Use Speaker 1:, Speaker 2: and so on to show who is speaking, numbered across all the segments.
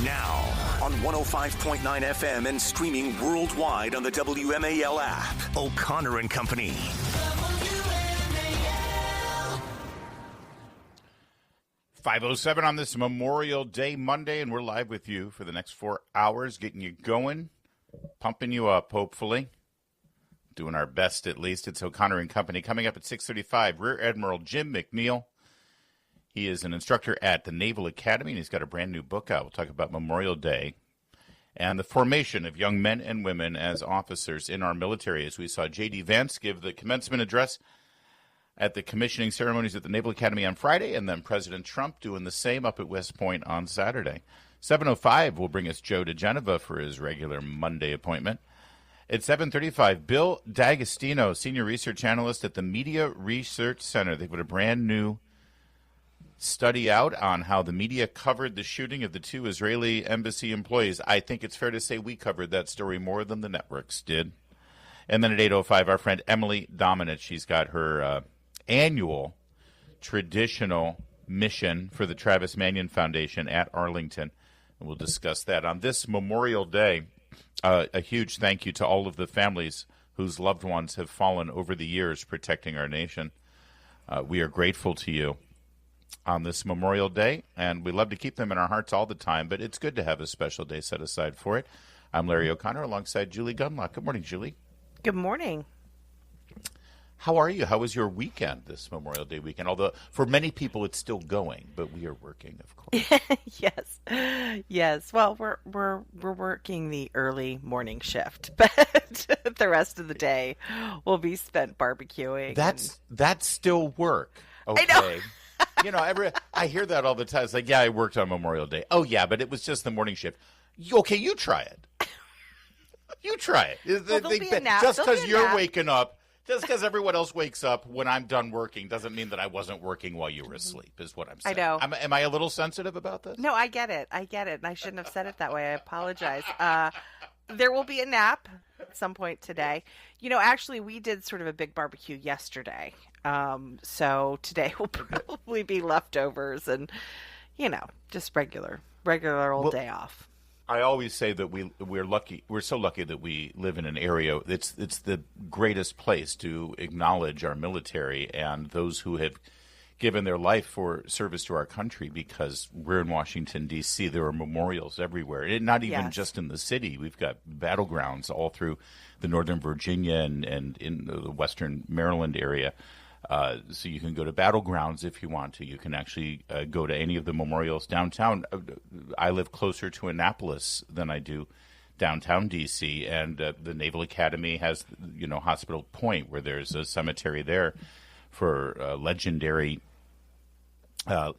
Speaker 1: Now, on 105.9 FM and streaming worldwide on the WMAL app, O'Connor and Company.
Speaker 2: WMAL. 5:07 on this Memorial Day Monday, and we're live with you for the next 4 hours, getting you going, pumping you up, hopefully. Doing our best, at least. It's O'Connor and Company. Coming up at 6:35, Rear Admiral Jim McNeil. He is an instructor at the Naval Academy, and he's got a brand new book out. We'll talk about Memorial Day and the formation of young men and women as officers in our military, as we saw J.D. Vance give the commencement address at the commissioning ceremonies at the Naval Academy on Friday, and then President Trump doing the same up at West Point on Saturday. 7:05 will bring us Joe DeGeneva for his regular Monday appointment. At 7:35, Bill D'Agostino, Senior Research Analyst at the Media Research Center. They've got a brand new study out on how the media covered the shooting of the two Israeli embassy employees. I think it's fair to say we covered that story more than the networks did. And then at 8:05, our friend Emily Dominich, she's got her annual traditional mission for the Travis Manion Foundation at Arlington. And we'll discuss that on this Memorial Day. A huge thank you to all of the families whose loved ones have fallen over the years protecting our nation. We are grateful to you on this Memorial Day, and we love to keep them in our hearts all the time, but it's good to have a special day set aside for it. I'm Larry O'Connor alongside Julie Gunlock. Good morning, Julie.
Speaker 3: Good morning.
Speaker 2: How are you? How was your weekend, this Memorial Day weekend? Although for many people it's still going, but we are working, of course.
Speaker 3: Yes. Well, we're working the early morning shift, but the rest of the day will be spent barbecuing.
Speaker 2: That's still work. Okay.
Speaker 3: I know.
Speaker 2: I hear that all the time. It's like, yeah, I worked on Memorial Day. Oh, yeah, but it was just the morning shift. Okay, you try it. You try it.
Speaker 3: Well, there'll be a nap.
Speaker 2: Just because you're waking up, just because everyone else wakes up when I'm done working doesn't mean that I wasn't working while you were asleep, is what I'm saying.
Speaker 3: I know.
Speaker 2: Am I a little sensitive about this?
Speaker 3: No, I get it. And I shouldn't have said it that way. I apologize. There will be a nap at some point today. Actually, we did sort of a big barbecue yesterday. So today will probably be leftovers and, just regular old day off.
Speaker 2: I always say that we're lucky. We're so lucky that we live in an area. It's the greatest place to acknowledge our military and those who have given their life for service to our country, because we're in Washington, D.C. There are memorials everywhere, and not even just in the city. We've got battlegrounds all through the Northern Virginia and in the Western Maryland area. So you can go to battlegrounds if you want to. You can actually go to any of the memorials downtown. I live closer to Annapolis than I do downtown D.C., and the Naval Academy has, Hospital Point, where there's a cemetery there for legendary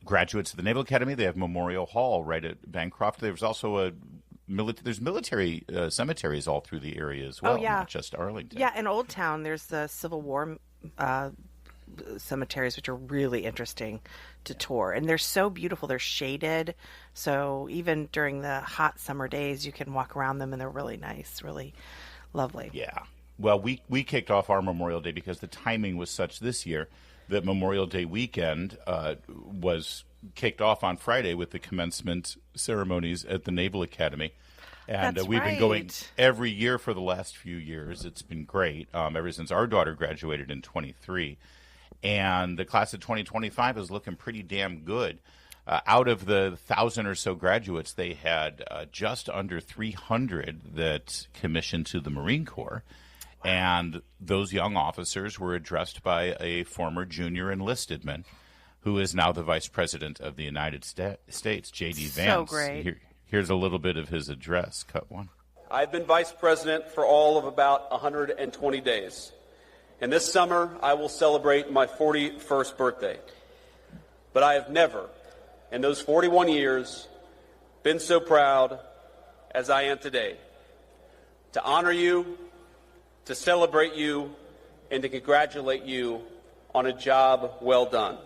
Speaker 2: graduates of the Naval Academy. They have Memorial Hall right at Bancroft. There's also there's military cemeteries all through the area as well, not just Arlington.
Speaker 3: Yeah, in Old Town, there's the Civil War cemeteries, which are really interesting to tour, and they're so beautiful. They're shaded, so even during the hot summer days you can walk around them, and they're really nice, really lovely.
Speaker 2: Yeah. Well, we kicked off our Memorial Day because the timing was such this year that Memorial Day weekend was kicked off on Friday with the commencement ceremonies at the Naval Academy. And we've been going every year for the last few years. It's been great ever since our daughter graduated in 23. And the class of 2025 is looking pretty damn good. Out of the 1,000 or so graduates, they had just under 300 that commissioned to the Marine Corps. Wow. And those young officers were addressed by a former junior enlisted man who is now the Vice President of the United States, J.D. Vance.
Speaker 3: So great.
Speaker 2: Here's a little bit of his address. Cut one.
Speaker 4: I've been Vice President for all of about 120 days. And this summer, I will celebrate my 41st birthday. But I have never, in those 41 years, been so proud as I am today. To honor you, to celebrate you, and to congratulate you on a job well done.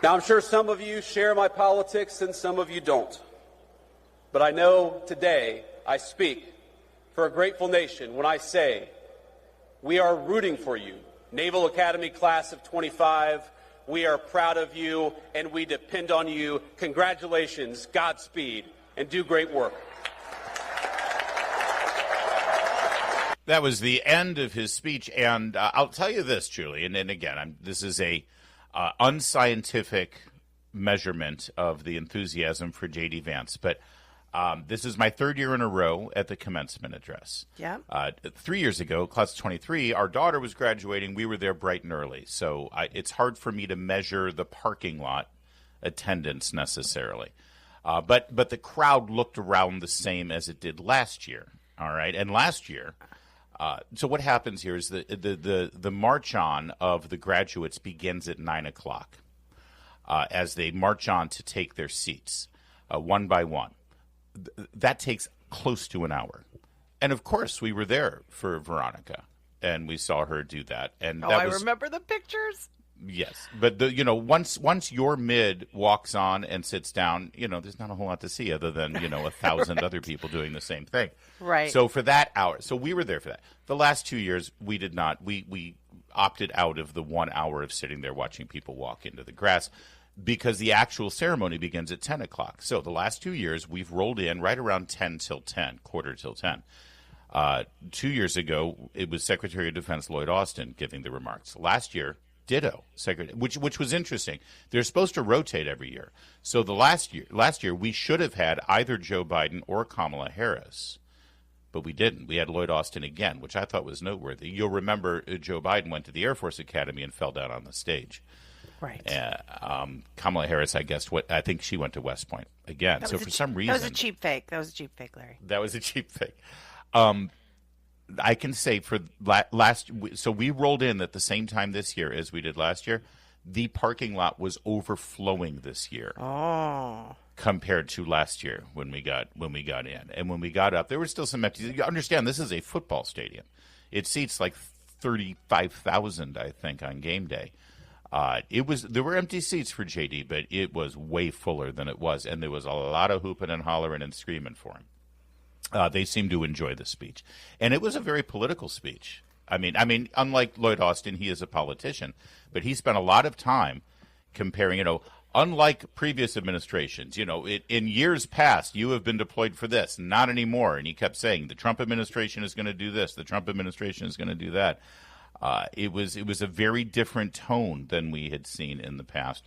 Speaker 4: Now, I'm sure some of you share my politics and some of you don't. But I know today I speak for a grateful nation when I say we are rooting for you. Naval Academy Class of 25, we are proud of you, and we depend on you. Congratulations, Godspeed, and do great work.
Speaker 2: That was the end of his speech, and I'll tell you this, Julie, and again, this is a unscientific measurement of the enthusiasm for J.D. Vance, but this is my third year in a row at the commencement address.
Speaker 3: Yeah.
Speaker 2: 3 years ago, class of 23, our daughter was graduating. We were there bright and early, so it's hard for me to measure the parking lot attendance necessarily. But the crowd looked around the same as it did last year. All right, and last year. So what happens here is the march on of the graduates begins at 9 o'clock as they march on to take their seats one by one. That takes close to an hour. And, of course, we were there for Veronica, and we saw her do that. And
Speaker 3: I remember the pictures.
Speaker 2: Yes, but once your mid walks on and sits down, there's not a whole lot to see other than 1,000 right. other people doing the same thing.
Speaker 3: Right.
Speaker 2: So for that hour, so we were there for that. The last 2 years, we did not. We opted out of the 1 hour of sitting there watching people walk into the grass because the actual ceremony begins at 10 o'clock. So the last 2 years, we've rolled in right around 10 till 10, quarter till 10. 2 years ago, it was Secretary of Defense Lloyd Austin giving the remarks. Last year, ditto, which was interesting. They're supposed to rotate every year. So the last year we should have had either Joe Biden or Kamala Harris, but we didn't. We had Lloyd Austin again, which I thought was noteworthy. You'll remember Joe Biden went to the Air Force Academy and fell down on the stage.
Speaker 3: Right.
Speaker 2: Kamala Harris, I think she went to West Point again. So for some reason,
Speaker 3: that was a cheap fake. Larry.
Speaker 2: That was a cheap fake. I can say for so we rolled in at the same time this year as we did last year. The parking lot was overflowing this year compared to last year when we got in. And when we got up, there were still some empty. You understand, this is a football stadium. It seats like 35,000, I think, on game day. There were empty seats for JD, but it was way fuller than it was, and there was a lot of hooping and hollering and screaming for him. They seemed to enjoy the speech. And it was a very political speech. I mean, unlike Lloyd Austin, he is a politician, but he spent a lot of time comparing, unlike previous administrations, in years past, you have been deployed for this, not anymore. And he kept saying, the Trump administration is going to do this, the Trump administration is going to do that. It was a very different tone than we had seen in the past.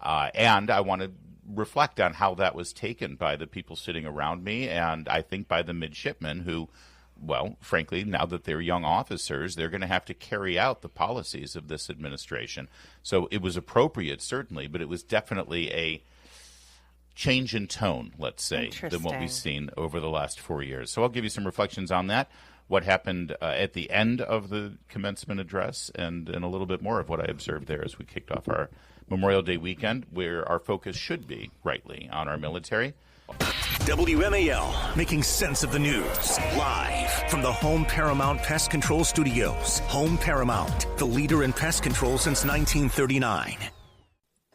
Speaker 2: And I want to reflect on how that was taken by the people sitting around me, and I think by the midshipmen who, well, frankly, now that they're young officers, they're going to have to carry out the policies of this administration. So it was appropriate, certainly, but it was definitely a change in tone, let's say, than what we've seen over the last 4 years. So I'll give you some reflections on that, what happened at the end of the commencement address, and a little bit more of what I observed there as we kicked off our Memorial Day weekend, where our focus should be, rightly, on our military.
Speaker 1: WMAL, making sense of the news. Live from the Home Paramount Pest Control Studios. Home Paramount, the leader in pest control since 1939.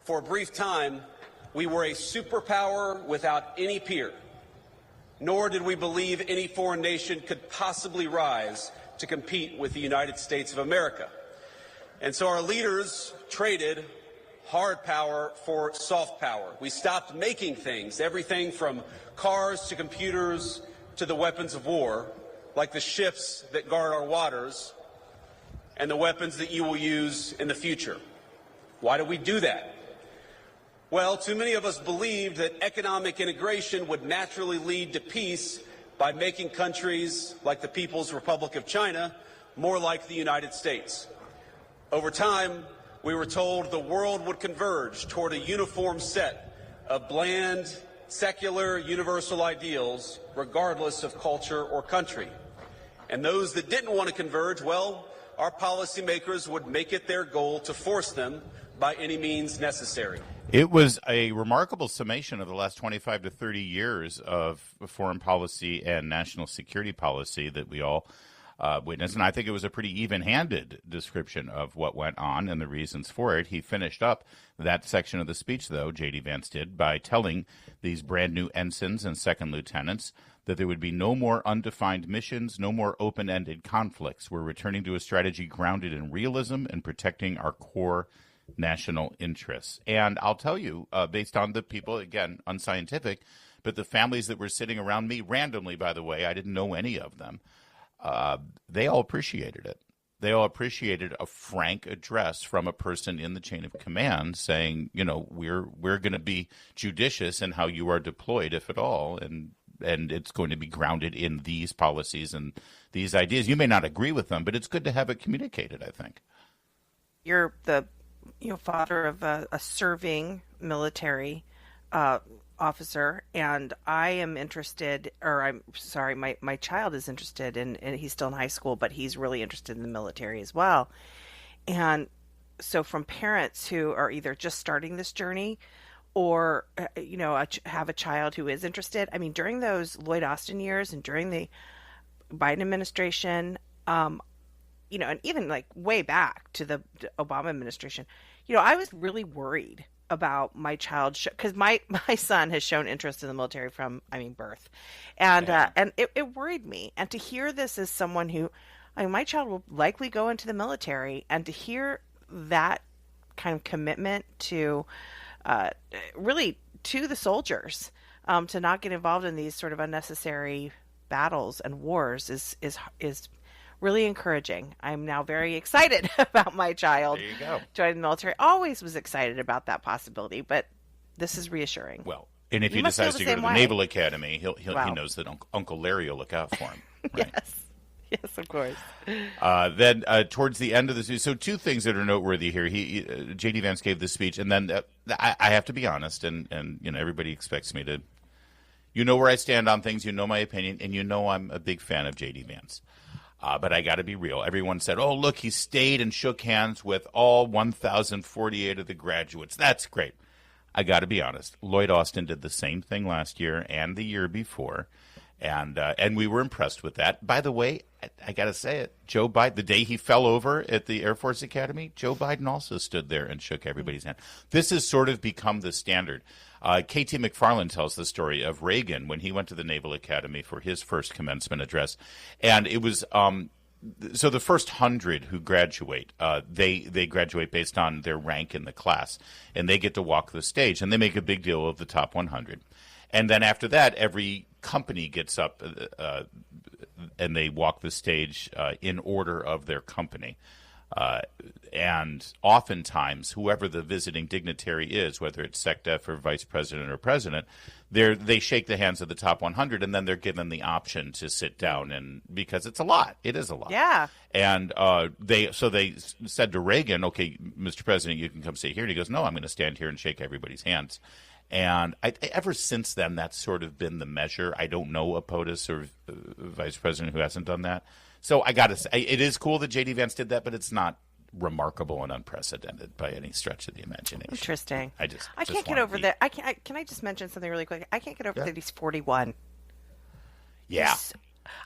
Speaker 4: For a brief time, we were a superpower without any peer. Nor did we believe any foreign nation could possibly rise to compete with the United States of America. And so our leaders traded hard power for soft power. We stopped making things, everything from cars to computers to the weapons of war, like the ships that guard our waters and the weapons that you will use in the future. Why did we do that? Well, too many of us believed that economic integration would naturally lead to peace by making countries like the People's Republic of China more like the United States. Over time, we were told the world would converge toward a uniform set of bland, secular, universal ideals, regardless of culture or country. And those that didn't want to converge, well, our policymakers would make it their goal to force them by any means necessary.
Speaker 2: It was a remarkable summation of the last 25 to 30 years of foreign policy and national security policy that we all witness, and I think it was a pretty even-handed description of what went on and the reasons for it. He finished up that section of the speech, though, J.D. Vance did, by telling these brand-new ensigns and second lieutenants that there would be no more undefined missions, no more open-ended conflicts. We're returning to a strategy grounded in realism and protecting our core national interests. And I'll tell you, based on the people, again, unscientific, but the families that were sitting around me randomly, by the way, I didn't know any of them, they all appreciated it. They all appreciated a frank address from a person in the chain of command saying, you know, we're going to be judicious in how you are deployed, if at all, and it's going to be grounded in these policies and these ideas. You may not agree with them, but it's good to have it communicated, I think.
Speaker 3: You're the father of a serving military officer, and I am interested, or I'm sorry, my child is interested in, and he's still in high school, but he's really interested in the military as well. And so from parents who are either just starting this journey or, have a child who is interested, I mean, during those Lloyd Austin years and during the Biden administration, and even like way back to the Obama administration, I was really worried about my child because my son has shown interest in the military from birth, and it worried me. And to hear this as someone who, my child will likely go into the military, and to hear that kind of commitment to really to the soldiers, to not get involved in these sort of unnecessary battles and wars is really encouraging. I'm now very excited about my child joining the military. Always was excited about that possibility, but this is reassuring.
Speaker 2: Well, and if he decides to go to the Naval Academy, he knows that Uncle Larry will look out for him. Right?
Speaker 3: Yes, of course.
Speaker 2: Then towards the end of the speech, so two things that are noteworthy here. J.D. Vance gave this speech, and then I have to be honest, and everybody expects me to, where I stand on things, my opinion, and I'm a big fan of J.D. Vance. But I got to be real. Everyone said, oh, look, he stayed and shook hands with all 1,048 of the graduates. That's great. I got to be honest. Lloyd Austin did the same thing last year and the year before, and we were impressed with that. By the way, I got to say it, Joe Biden, the day he fell over at the Air Force Academy, Joe Biden also stood there and shook everybody's hand. This has sort of become the standard. K.T. McFarland tells the story of Reagan when he went to the Naval Academy for his first commencement address. And it was so the first 100 who graduate, they graduate based on their rank in the class, and they get to walk the stage, and they make a big deal of the top 100. And then after that, every company gets up and they walk the stage in order of their company. And oftentimes, whoever the visiting dignitary is, whether it's SecDef or vice president or president, they shake the hands of the top 100, and then they're given the option to sit down, and because it's a lot. It is a lot.
Speaker 3: Yeah.
Speaker 2: And they said to Reagan, okay, Mr. President, you can come sit here. And he goes, no, I'm going to stand here and shake everybody's hands. And ever since then, that's sort of been the measure. I don't know a POTUS or vice president who hasn't done that. So I got to say, it is cool that J.D. Vance did that, but it's not remarkable and unprecedented by any stretch of the imagination.
Speaker 3: Interesting.
Speaker 2: I
Speaker 3: can't get over that. Can I just mention something really quick? I can't get over that he's 41.
Speaker 2: Yeah.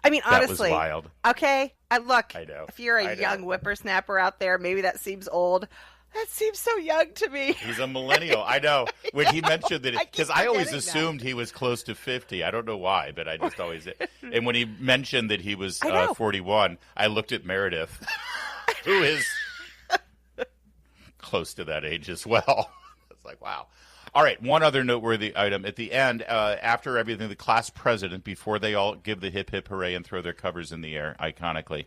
Speaker 3: Honestly,
Speaker 2: that was wild.
Speaker 3: Okay, I know. If you're a young whippersnapper out there, maybe that seems old. That seems so young to me.
Speaker 2: He's a millennial. I know. When he mentioned that, because I always assumed he was close to 50. I don't know why, but I just always. And when he mentioned that he was 41, I looked at Meredith, who is close to that age as well. It's like, wow. All right, one other noteworthy item. At the end, after everything, the class president, before they all give the hip, hip, hooray and throw their covers in the air, iconically,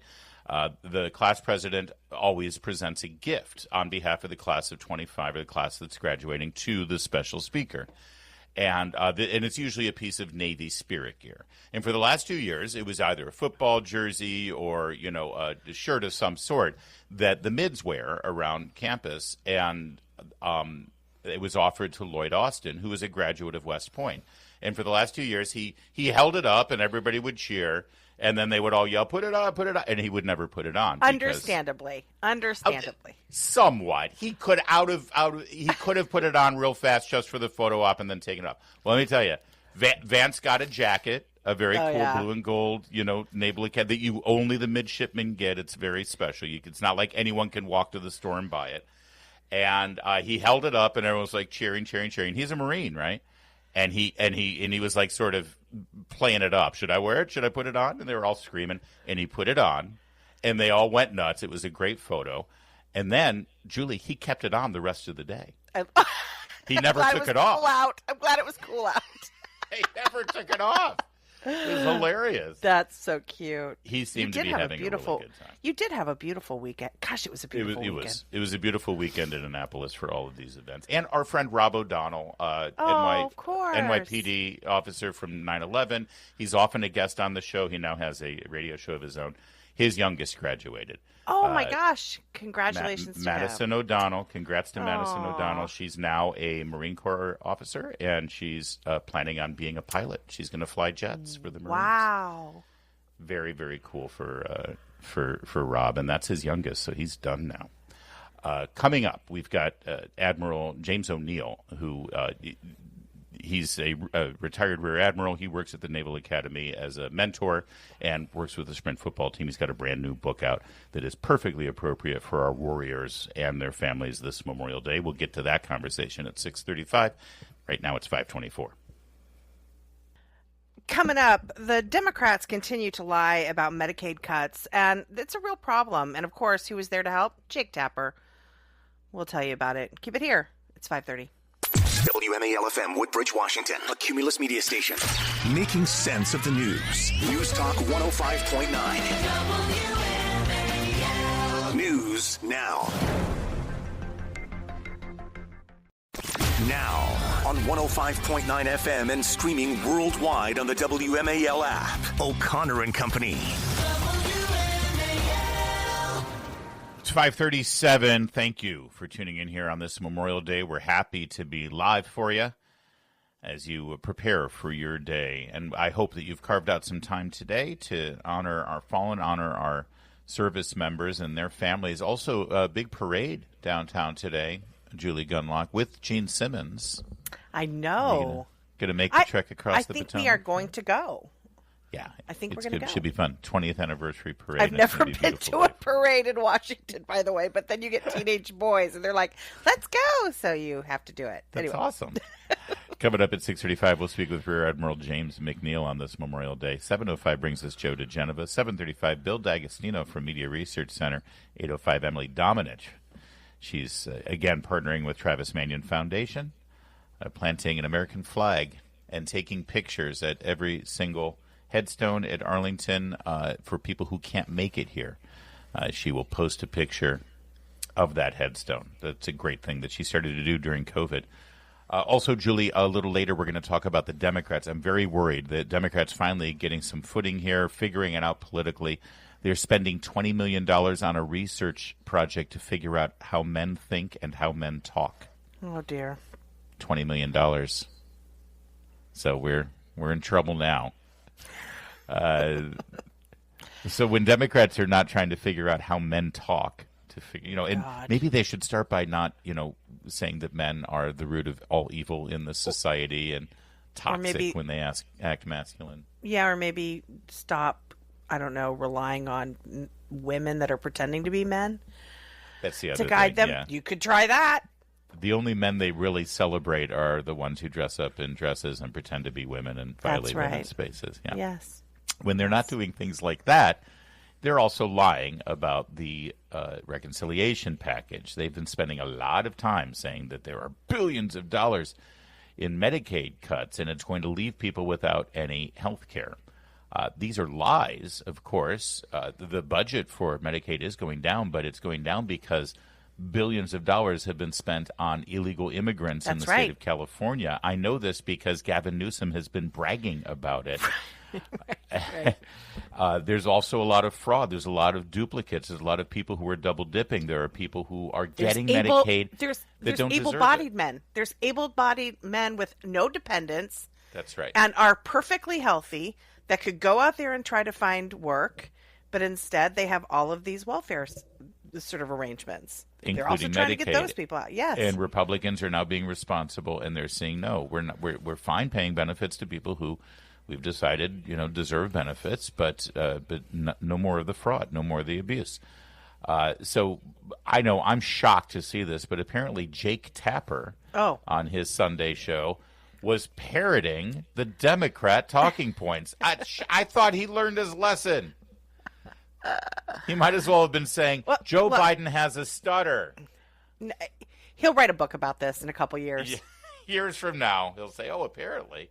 Speaker 2: the class president always presents a gift on behalf of the class of 25, or the class that's graduating, to the special speaker. And it's usually a piece of Navy spirit gear. And for the last 2 years, it was either a football jersey or, a shirt of some sort that the mids wear around campus. And it was offered to Lloyd Austin, who was a graduate of West Point. And for the last 2 years, he held it up and everybody would cheer. And then they would all yell, put it on, and he would never put it on.
Speaker 3: Understandably.
Speaker 2: Somewhat. He could have put it on real fast just for the photo op and then taken it off. Well, let me tell you, Vance got a jacket a very cool
Speaker 3: yeah.
Speaker 2: blue and gold, Naval Academy that only the midshipmen get. It's very special. It's not like anyone can walk to the store and buy it. And he held it up, and everyone was like cheering. He's a Marine, right? And he was like sort of playing it up. Should I wear it? Should I put it on? And they were all screaming. And he put it on, and they all went nuts. It was a great photo. And then, Julie, he kept it on the rest of the day. He never took it off.
Speaker 3: I'm glad it was cool out.
Speaker 2: He never took it off. It was hilarious.
Speaker 3: That's so cute.
Speaker 2: He seemed to be having a really good time.
Speaker 3: You did have a beautiful weekend. Gosh, it was a beautiful weekend.
Speaker 2: It was a beautiful weekend in Annapolis for all of these events. And our friend Rob O'Donnell,
Speaker 3: of course.
Speaker 2: NYPD officer from 9/11. He's often a guest on the show. He now has a radio show of his own. His youngest graduated.
Speaker 3: Oh, my gosh. Congratulations to
Speaker 2: Madison
Speaker 3: him.
Speaker 2: O'Donnell. Congrats to Madison O'Donnell. She's now a Marine Corps officer, and she's planning on being a pilot. She's going to fly jets for the Marines.
Speaker 3: Wow.
Speaker 2: Very, very cool for Rob, and that's his youngest, so he's done now. Coming up, we've got Admiral James O'Neill, who he's a retired Rear Admiral. He works at the Naval Academy as a mentor and works with the Sprint football team. He's got a brand new book out that is perfectly appropriate for our warriors and their families this Memorial Day. We'll get to that conversation at 6:35. Right now it's 5:24.
Speaker 3: Coming up, the Democrats continue to lie about Medicaid cuts, and it's a real problem. And, of course, who was there to help? Jake Tapper. We'll tell you about it. Keep it here. It's 5:30.
Speaker 1: WMAL-FM, Woodbridge, Washington, a Cumulus media station. Making sense of the news. News Talk 105.9. WMAL. News now. Now, on 105.9 FM and streaming worldwide on the WMAL app. O'Connor and Company.
Speaker 2: It's 5:37. Thank you for tuning in here on this Memorial Day. We're happy to be live for you as you prepare for your day. And I hope that you've carved out some time today to honor our fallen, honor our service members and their families. Also, a big parade downtown today, Julie Gunlock, with Gene Simmons.
Speaker 3: I know.
Speaker 2: Going to make the trek across the Potomac?
Speaker 3: I think we are going to go.
Speaker 2: Yeah,
Speaker 3: I think we're going to go.
Speaker 2: It should be fun. 20th anniversary parade.
Speaker 3: I've never been to a parade in Washington, by the way, but then you get teenage boys, and they're like, let's go, so you have to do it.
Speaker 2: That's awesome. Coming up at 6:35, we'll speak with Rear Admiral James McNeil on this Memorial Day. 7:05 brings us Joe DeGeneva. 7:35, Bill D'Agostino from Media Research Center. 8:05, Emily Dominich. She's, again, partnering with Travis Manion Foundation, planting an American flag and taking pictures at every single headstone at Arlington for people who can't make it here. She will post a picture of that headstone. That's a great thing that she started to do during COVID. Also, Julie, a little later we're going to talk about the Democrats. I'm very worried that Democrats finally getting some footing here, figuring it out politically. They're spending $20 million on a research project to figure out how men think and how men talk.
Speaker 3: Oh, dear.
Speaker 2: $20 million. So we're in trouble now. So when Democrats are not trying to figure out how men talk, to figure, and maybe they should start by not, saying that men are the root of all evil in the society and toxic when they act masculine.
Speaker 3: Yeah, or maybe stop, relying on women that are pretending to be men.
Speaker 2: That's the other
Speaker 3: to guide
Speaker 2: thing,
Speaker 3: them.
Speaker 2: yeah.
Speaker 3: You could try that.
Speaker 2: The only men they really celebrate are the ones who dress up in dresses and pretend to be women and violate women's spaces. Yeah.
Speaker 3: Yes.
Speaker 2: When they're not doing things like that, they're also lying about the reconciliation package. They've been spending a lot of time saying that there are billions of dollars in Medicaid cuts and it's going to leave people without any health care. These are lies, of course. The budget for Medicaid is going down, but it's going down because billions of dollars have been spent on illegal immigrants in the state of California. I know this because Gavin Newsom has been bragging about it. There's also a lot of fraud. There's a lot of duplicates. There's a lot of people who are double dipping. There are people who are getting Medicaid that don't
Speaker 3: able-bodied men. There's able-bodied men with no dependents.
Speaker 2: That's right.
Speaker 3: And are perfectly healthy that could go out there and try to find work, but instead they have all of these welfare sort of arrangements.
Speaker 2: Including
Speaker 3: they're also trying
Speaker 2: Medicaid.
Speaker 3: to get those people out. Yes.
Speaker 2: And Republicans are now being responsible, and they're saying, no, we're fine paying benefits to people who we've decided, deserve benefits, but no more of the fraud, no more of the abuse. So I know I'm shocked to see this, but apparently Jake Tapper on his Sunday show was parroting the Democrat talking points. I thought he learned his lesson. He might as well have been saying, Joe Biden has a stutter.
Speaker 3: He'll write a book about this in a couple years.
Speaker 2: Years from now, he'll say, apparently.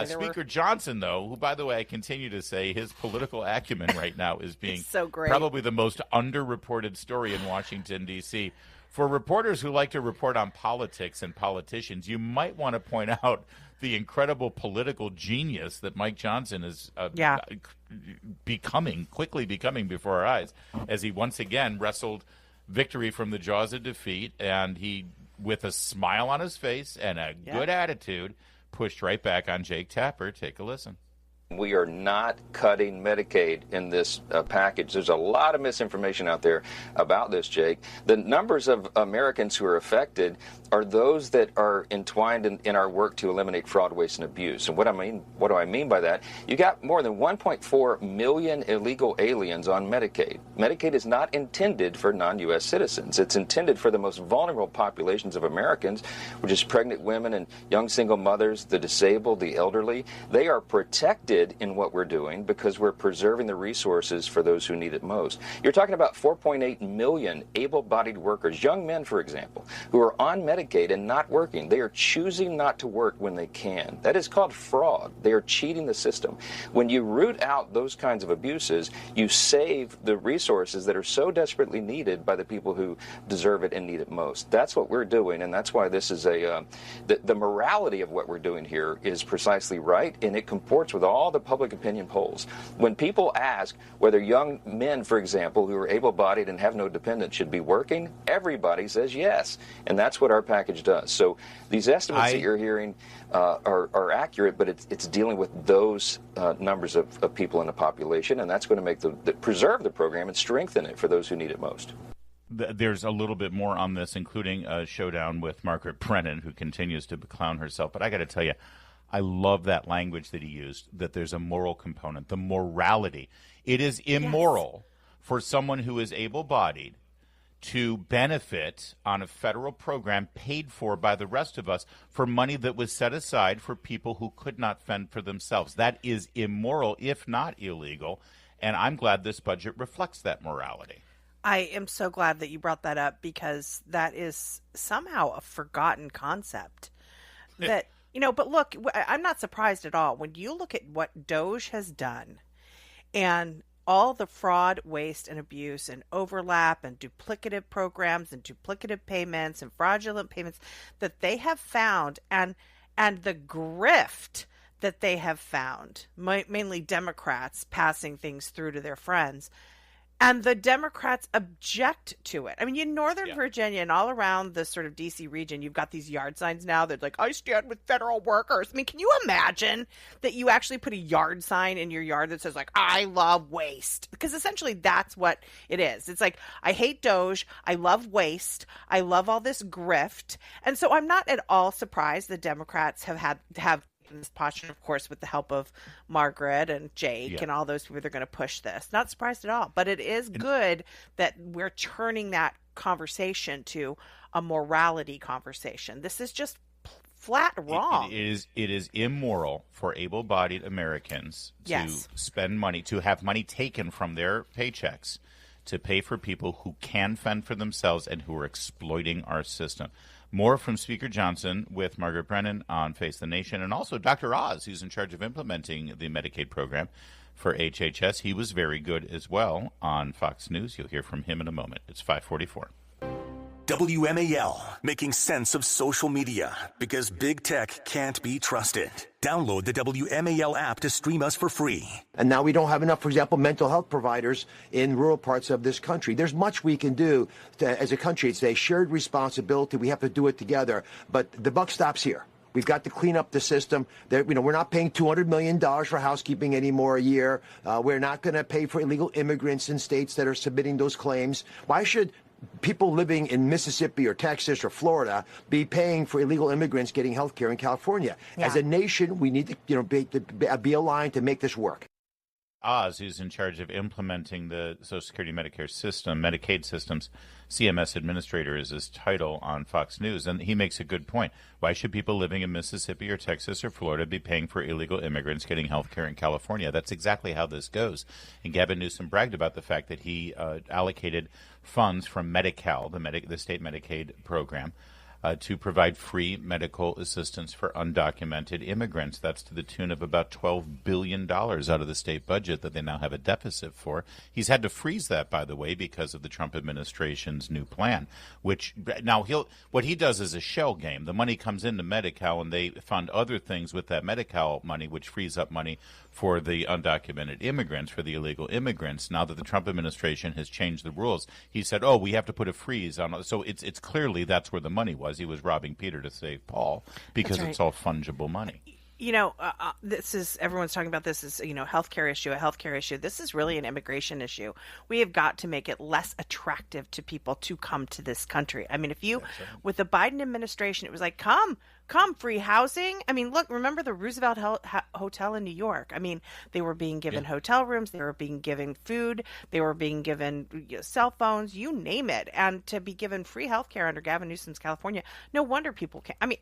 Speaker 2: Speaker Johnson, though, who, by the way, I continue to say his political acumen right now is being
Speaker 3: so great.
Speaker 2: Probably the most underreported story in Washington, D.C. For reporters who like to report on politics and politicians, you might want to point out the incredible political genius that Mike Johnson is quickly becoming before our eyes, as he once again wrestled victory from the jaws of defeat, and he, with a smile on his face and a good attitude, pushed right back on Jake Tapper. Take a listen.
Speaker 5: We are not cutting Medicaid in this package. There's a lot of misinformation out there about this, Jake. The numbers of Americans who are affected are those that are entwined in our work to eliminate fraud, waste, and abuse. And what do I mean by that? You got more than 1.4 million illegal aliens on Medicaid. Medicaid is not intended for non-U.S. citizens. It's intended for the most vulnerable populations of Americans, which is pregnant women and young single mothers, the disabled, the elderly. They are protected in what we're doing because we're preserving the resources for those who need it most. You're talking about 4.8 million able-bodied workers, young men, for example, who are on Medicaid and not working. They are choosing not to work when they can. That is called fraud. They are cheating the system. When you root out those kinds of abuses, you save the resources that are so desperately needed by the people who deserve it and need it most. That's what we're doing, and that's why this is the morality of what we're doing here is precisely right, and it comports with all the public opinion polls. When people ask whether young men, for example, who are able-bodied and have no dependents should be working, everybody says yes. And that's what our package does. So these estimates that you're hearing are accurate, but it's dealing with those numbers of people in the population, and that's going to make preserve the program and strengthen it for those who need it most.
Speaker 2: There's a little bit more on this, including a showdown with Margaret Brennan, who continues to clown herself. But I got to tell you, I love that language that he used, that there's a moral component, the morality. It is immoral for someone who is able-bodied to benefit on a federal program paid for by the rest of us for money that was set aside for people who could not fend for themselves. That is immoral, if not illegal, and I'm glad this budget reflects that morality.
Speaker 3: I am so glad that you brought that up because that is somehow a forgotten concept. That but look, I'm not surprised at all. When you look at what DOGE has done and all the fraud, waste, and abuse and overlap and duplicative programs and duplicative payments and fraudulent payments that they have found and the grift that they have found, mainly Democrats passing things through to their friends, and the Democrats object to it. I mean, in Northern Virginia and all around the sort of D.C. region, you've got these yard signs now that like, I stand with federal workers. I mean, can you imagine that you actually put a yard sign in your yard that says like, I love waste? Because essentially that's what it is. It's like, I hate DOGE. I love waste. I love all this grift. And so I'm not at all surprised the Democrats have in this posture, of course, with the help of Margaret and Jake and all those people, they're going to push this. Not surprised at all, but it is good that we're turning that conversation to a morality conversation. This is just flat wrong.
Speaker 2: It is immoral for able-bodied Americans to spend money, to have money taken from their paychecks to pay for people who can fend for themselves and who are exploiting our system. More from Speaker Johnson with Margaret Brennan on Face the Nation, and also Dr. Oz, who's in charge of implementing the Medicaid program for HHS. He was very good as well on Fox News. You'll hear from him in a moment. It's 5:44.
Speaker 1: WMAL, making sense of social media because big tech can't be trusted. Download the WMAL app to stream us for free.
Speaker 6: And now we don't have enough, for example, mental health providers in rural parts of this country. There's much we can do as a country. It's a shared responsibility. We have to do it together. But the buck stops here. We've got to clean up the system. We're not paying $200 million for housekeeping anymore a year. We're not going to pay for illegal immigrants in states that are submitting those claims. Why should people living in Mississippi or Texas or Florida be paying for illegal immigrants getting health care in California.
Speaker 3: Yeah.
Speaker 6: As a nation, we need to be aligned to make this work.
Speaker 2: Oz, who's in charge of implementing the Social Security Medicare system, Medicaid systems, CMS administrator is his title on Fox News, and he makes a good point. Why should people living in Mississippi or Texas or Florida be paying for illegal immigrants getting health care in California? That's exactly how this goes. And Gavin Newsom bragged about the fact that he allocated funds from Medi-Cal, the state Medicaid program, to provide free medical assistance for undocumented immigrants. That's to the tune of about $12 billion out of the state budget that they now have a deficit for. He's had to freeze that, by the way, because of the Trump administration's new plan, which now what he does is a shell game. The money comes into Medi-Cal, and they fund other things with that Medi-Cal money, which frees up money for the undocumented immigrants, for the illegal immigrants. Now that the Trump administration has changed the rules, he said, oh, we have to put a freeze on. So it's clearly that's where the money was. He was robbing Peter to save Paul because it's all fungible money.
Speaker 3: You know, this is, everyone's talking about this as, a healthcare issue. This is really an immigration issue. We have got to make it less attractive to people to come to this country. I mean, with the Biden administration, it was like, come, free housing. I mean, look, remember the Roosevelt Hotel in New York? I mean, they were being given hotel rooms, they were being given food, they were being given cell phones, you name it. And to be given free health care under Gavin Newsom's California, no wonder people can't. I mean,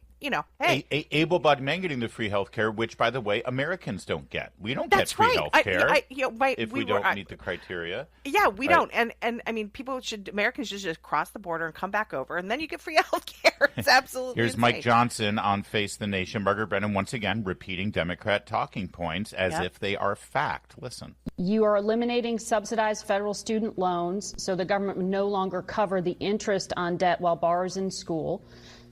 Speaker 3: hey.
Speaker 2: Able-bodied men getting the free health care, which, by the way, Americans don't get. We don't get free health care if we don't meet the criteria.
Speaker 3: Yeah, we don't. And I mean, Americans should just cross the border and come back over, and then you get free health care. It's absolutely
Speaker 2: Here's
Speaker 3: insane.
Speaker 2: Mike Johnson on Face the Nation. Margaret Brennan, once again, repeating Democrat talking points as if they are fact. Listen.
Speaker 7: You are eliminating subsidized federal student loans, so the government would no longer cover the interest on debt while borrowers in school.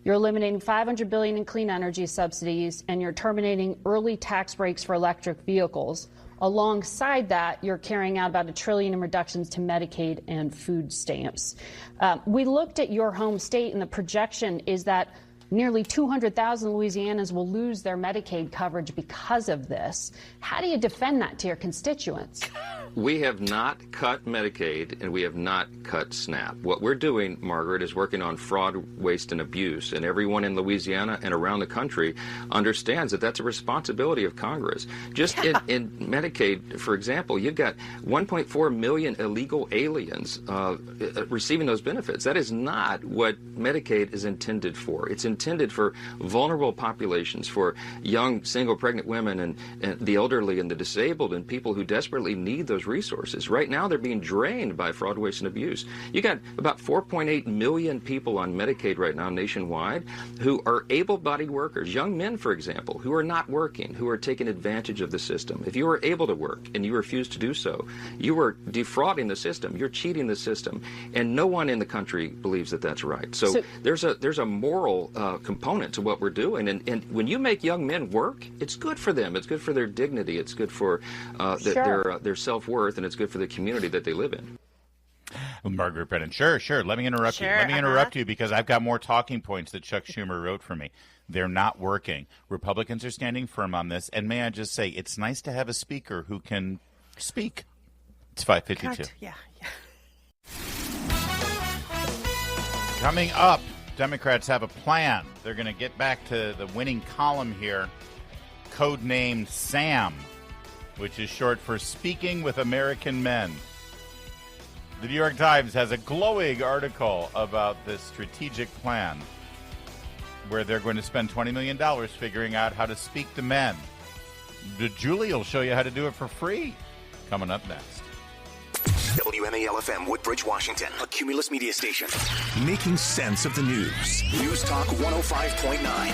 Speaker 7: You're eliminating $500 billion in clean energy subsidies, and you're terminating early tax breaks for electric vehicles. Alongside that, you're carrying out about $1 trillion in reductions to Medicaid and food stamps. We looked at your home state, and the projection is that nearly 200,000 Louisianans will lose their Medicaid coverage because of this. How do you defend that to your constituents?
Speaker 5: We have not cut Medicaid, and we have not cut SNAP. What we're doing, Margaret, is working on fraud, waste, and abuse. And everyone in Louisiana and around the country understands that that's a responsibility of Congress. Just in Medicaid, for example, you've got 1.4 million illegal aliens receiving those benefits. That is not what Medicaid is intended for. It's intended for vulnerable populations, for young, single, pregnant women and the elderly and the disabled and people who desperately need those resources. Right now, they're being drained by fraud, waste, and abuse. You got about 4.8 million people on Medicaid right now nationwide who are able-bodied workers, young men, for example, who are not working, who are taking advantage of the system. If you are able to work and you refuse to do so, you are defrauding the system, you're cheating the system, and no one in the country believes that that's right. So there's a moral component to what we're doing, and when you make young men work, it's good for them. It's good for their dignity. It's good for their self-worth, and it's good for the community that they live in.
Speaker 2: Margaret Brennan, sure. Let me interrupt you. Let me interrupt you because I've got more talking points that Chuck Schumer wrote for me. They're not working. Republicans are standing firm on this, and may I just say, it's nice to have a speaker who can speak. It's 5:52.
Speaker 3: Yeah.
Speaker 2: Coming up, Democrats have a plan. They're going to get back to the winning column here, codenamed SAM, which is short for Speaking with American Men. The New York Times has a glowing article about this strategic plan where they're going to spend $20 million figuring out how to speak to men. Julie will show you how to do it for free. Coming up next.
Speaker 1: WMAL-FM, Woodbridge, Washington, a Cumulus media station. Making sense of the news. News Talk 105.9.